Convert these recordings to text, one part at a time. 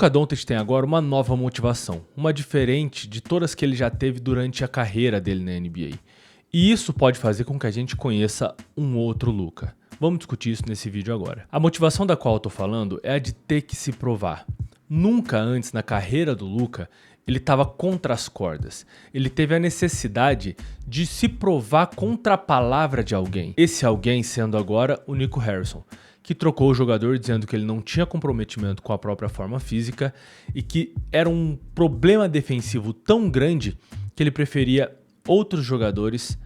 Luka Doncic tem agora uma nova motivação, uma diferente de todas que ele já teve durante a carreira dele na NBA. E isso pode fazer com que a gente conheça um outro Luka. Vamos discutir isso nesse vídeo agora. A motivação da qual eu tô falando é a de ter que se provar. Nunca antes na carreira do Luka ele estava contra as cordas. Ele teve a necessidade de se provar contra a palavra de alguém. Esse alguém sendo agora o Nico Harrison, que trocou o jogador dizendo que ele não tinha comprometimento com a própria forma física e que era um problema defensivo tão grande que ele preferia outros jogadores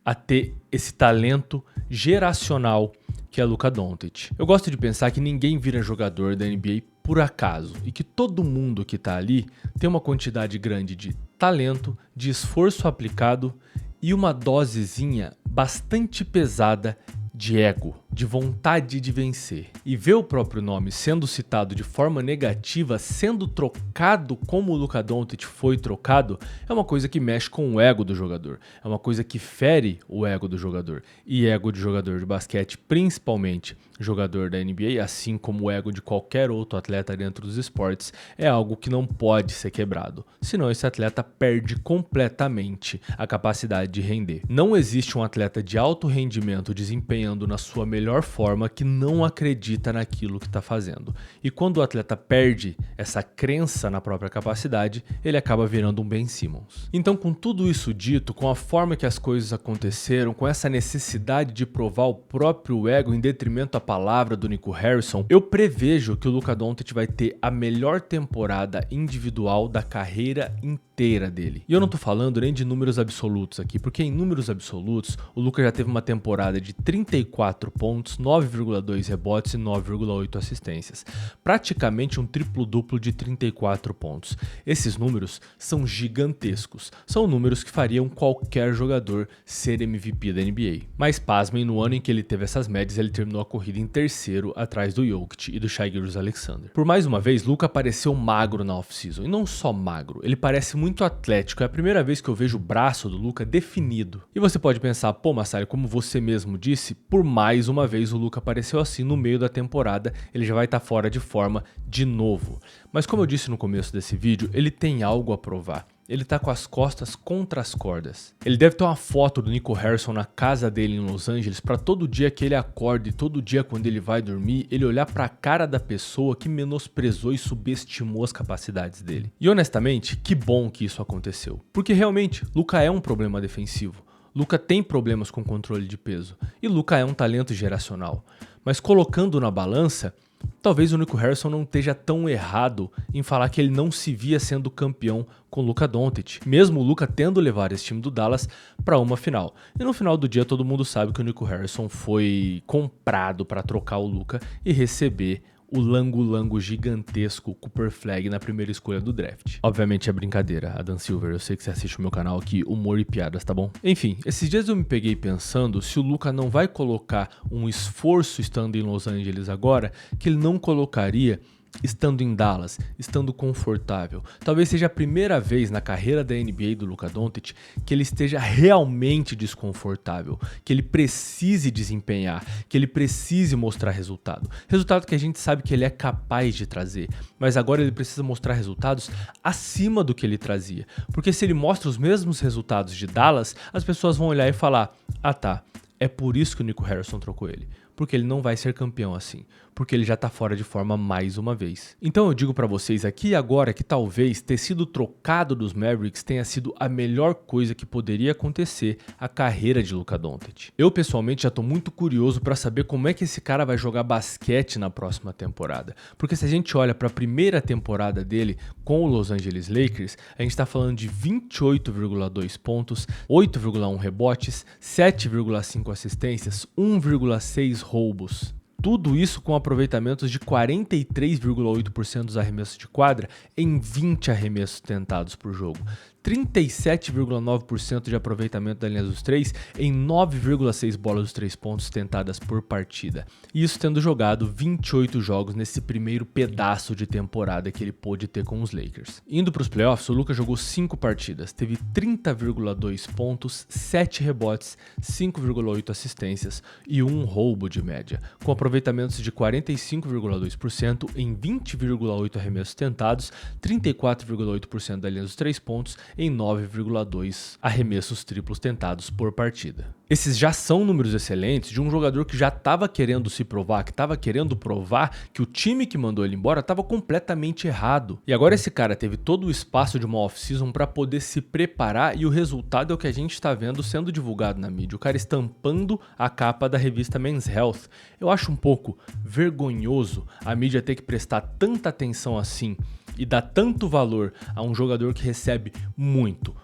a ter esse talento geracional que é Luka Doncic. Eu gosto de pensar que ninguém vira jogador da NBA por acaso e que todo mundo que tá ali tem uma quantidade grande de talento, de esforço aplicado e uma dosezinha bastante pesada de ego, de vontade de vencer. E ver o próprio nome sendo citado de forma negativa, sendo trocado como o Luka Doncic foi trocado, é uma coisa que mexe com o ego do jogador. É uma coisa que fere o ego do jogador. E ego de jogador de basquete, principalmente jogador da NBA, assim como o ego de qualquer outro atleta dentro dos esportes, é algo que não pode ser quebrado. Senão esse atleta perde completamente a capacidade de render. Não existe um atleta de alto rendimento desempenhando na sua melhor forma que não acredita naquilo que está fazendo. E quando o atleta perde essa crença na própria capacidade, ele acaba virando um Ben Simmons. Então, com tudo isso dito, com a forma que as coisas aconteceram, com essa necessidade de provar o próprio ego em detrimento à palavra do Nico Harrison, eu prevejo que o Luka Doncic vai ter a melhor temporada individual da carreira inteira dele. E eu não tô falando nem de números absolutos aqui, porque em números absolutos, o Luka já teve uma temporada de 34 pontos, 9,2 rebotes e 9,8 assistências. Praticamente um triplo-duplo de 34 pontos. Esses números são gigantescos. São números que fariam qualquer jogador ser MVP da NBA. Mas pasmem, no ano em que ele teve essas médias, ele terminou a corrida em terceiro, atrás do Jokic e do Shai Gilgeous-Alexander. Por mais uma vez, Luka pareceu magro na off-season. E não só magro, ele parece muito atlético. É a primeira vez que eu vejo o braço do Luka definido. E você pode pensar, pô, Massari, como você mesmo disse, por mais uma vez o Luka apareceu assim no meio da temporada, ele já vai estar fora de forma de novo. Mas como eu disse no começo desse vídeo, ele tem algo a provar. Ele tá com as costas contra as cordas. Ele deve ter uma foto do Nico Harrison na casa dele em Los Angeles para todo dia que ele acorda e todo dia quando ele vai dormir, ele olhar para a cara da pessoa que menosprezou e subestimou as capacidades dele. E honestamente, que bom que isso aconteceu. Porque realmente, Luka é um problema defensivo. Luka tem problemas com controle de peso. E Luka é um talento geracional. Mas colocando na balança, talvez o Nico Harrison não esteja tão errado em falar que ele não se via sendo campeão com o Luka Doncic, mesmo o Luka tendo levado esse time do Dallas para uma final. E no final do dia todo mundo sabe que o Nico Harrison foi comprado para trocar o Luka e receber o lango gigantesco Cooper Flag na primeira escolha do draft. Obviamente é brincadeira, Adam Silver, eu sei que você assiste o meu canal aqui, humor e piadas, tá bom? Enfim, esses dias eu me peguei pensando se o Luka não vai colocar um esforço estando em Los Angeles agora, que ele não colocaria estando em Dallas, estando confortável. Talvez seja a primeira vez na carreira da NBA do Luka Doncic que ele esteja realmente desconfortável, que ele precise desempenhar, que ele precise mostrar resultado. Resultado que a gente sabe que ele é capaz de trazer, mas agora ele precisa mostrar resultados acima do que ele trazia. Porque se ele mostra os mesmos resultados de Dallas, as pessoas vão olhar e falar, ah tá, é por isso que o Nico Harrison trocou ele. Porque ele não vai ser campeão assim, porque ele já tá fora de forma mais uma vez. Então eu digo pra vocês aqui e agora que talvez ter sido trocado dos Mavericks tenha sido a melhor coisa que poderia acontecer à carreira de Luka Doncic. Eu pessoalmente já tô muito curioso pra saber como é que esse cara vai jogar basquete na próxima temporada, porque se a gente olha pra primeira temporada dele com o Los Angeles Lakers, a gente tá falando de 28,2 pontos, 8,1 rebotes, 7,5 assistências, 1,6 roubos. Tudo isso com aproveitamentos de 43,8% dos arremessos de quadra em 20 arremessos tentados por jogo. 37,9% de aproveitamento da linha dos 3 em 9,6 bolas dos 3 pontos tentadas por partida. Isso tendo jogado 28 jogos nesse primeiro pedaço de temporada que ele pôde ter com os Lakers. Indo para os playoffs, o Luka jogou 5 partidas, teve 30,2 pontos, 7 rebotes, 5,8 assistências e 1 roubo de média, com aproveitamentos de 45,2% em 20,8 arremessos tentados, 34,8% da linha dos 3 pontos em 9,2 arremessos triplos tentados por partida. Esses já são números excelentes de um jogador que já estava querendo se provar, que estava querendo provar que o time que mandou ele embora estava completamente errado. E agora esse cara teve todo o espaço de uma off-season para poder se preparar e o resultado é o que a gente está vendo sendo divulgado na mídia. O cara estampando a capa da revista Men's Health. Eu acho um pouco vergonhoso a mídia ter que prestar tanta atenção assim e dar tanto valor a um jogador que recebe muito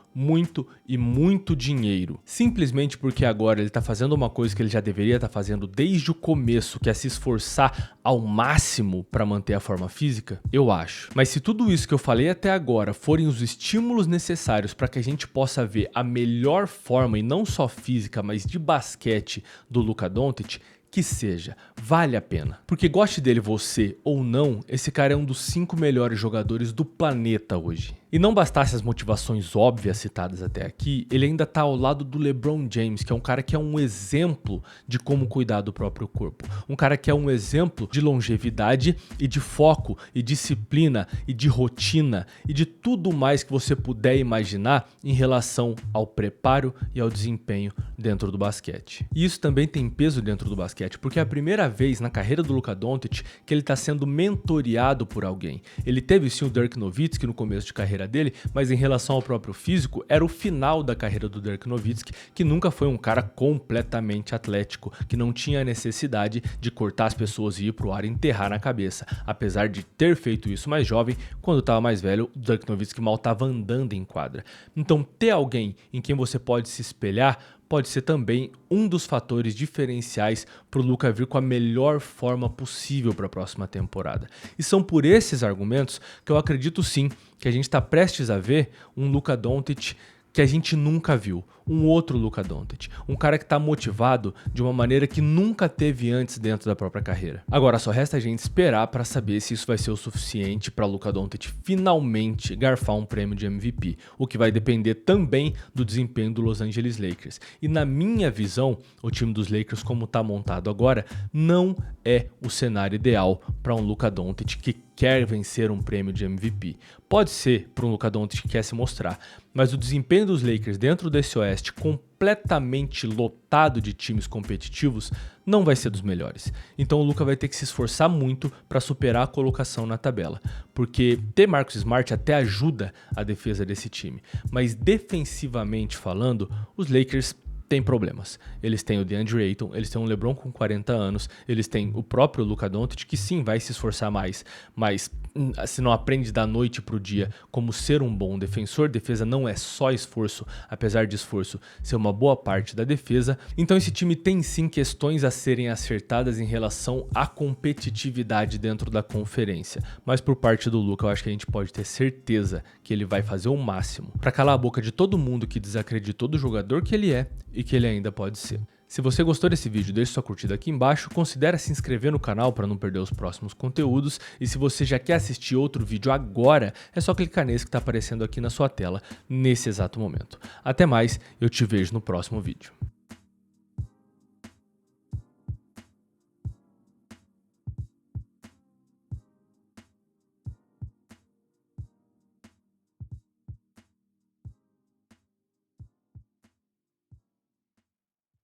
dinheiro, simplesmente porque agora ele tá fazendo uma coisa que ele já deveria estar fazendo desde o começo, que é se esforçar ao máximo para manter a forma física, eu acho. Mas se tudo isso que eu falei até agora forem os estímulos necessários para que a gente possa ver a melhor forma, e não só física, mas de basquete do Luka Doncic, que seja, vale a pena. Porque goste dele você ou não, esse cara é um dos 5 melhores jogadores do planeta hoje. E não bastasse as motivações óbvias citadas até aqui, ele ainda tá ao lado do LeBron James, que é um cara que é um exemplo de como cuidar do próprio corpo. Um cara que é um exemplo de longevidade e de foco e disciplina e de rotina e de tudo mais que você puder imaginar em relação ao preparo e ao desempenho dentro do basquete. E isso também tem peso dentro do basquete, porque é a primeira vez na carreira do Luka Doncic que ele está sendo mentoreado por alguém. Ele teve sim o Dirk Nowitzki no começo de carreira dele, mas em relação ao próprio físico, era o final da carreira do Dirk Nowitzki, que nunca foi um cara completamente atlético, que não tinha necessidade de cortar as pessoas e ir pro ar e enterrar na cabeça. Apesar de ter feito isso mais jovem, quando estava mais velho, o Dirk Nowitzki mal estava andando em quadra. Então ter alguém em quem você pode se espelhar pode ser também um dos fatores diferenciais para o Luka vir com a melhor forma possível para a próxima temporada. E são por esses argumentos que eu acredito sim que a gente está prestes a ver um Luka Doncic que a gente nunca viu, um outro Luka Doncic, um cara que está motivado de uma maneira que nunca teve antes dentro da própria carreira. Agora só resta a gente esperar para saber se isso vai ser o suficiente para Luka Doncic finalmente garfar um prêmio de MVP, o que vai depender também do desempenho do Los Angeles Lakers. E na minha visão, o time dos Lakers como está montado agora não é o cenário ideal para um Luka Doncic que quer vencer um prêmio de MVP. Pode ser para um Luka Doncic que quer se mostrar, mas o desempenho dos Lakers dentro desse oeste completamente lotado de times competitivos não vai ser dos melhores. Então o Luka vai ter que se esforçar muito para superar a colocação na tabela, porque ter Marcus Smart até ajuda a defesa desse time, mas defensivamente falando, os Lakers têm problemas. Eles têm o DeAndre Ayton, eles têm um LeBron com 40 anos, eles têm o próprio Luka Doncic, que sim vai se esforçar mais, mas se não aprende da noite pro dia como ser um bom defensor, defesa não é só esforço, apesar de esforço ser uma boa parte da defesa. Então esse time tem sim questões a serem acertadas em relação à competitividade dentro da conferência, mas por parte do Luka eu acho que a gente pode ter certeza que ele vai fazer o máximo para calar a boca de todo mundo que desacreditou do jogador que ele é e que ele ainda pode ser. Se você gostou desse vídeo, deixe sua curtida aqui embaixo, considere se inscrever no canal para não perder os próximos conteúdos, e se você já quer assistir outro vídeo agora, é só clicar nesse que está aparecendo aqui na sua tela nesse exato momento. Até mais, eu te vejo no próximo vídeo.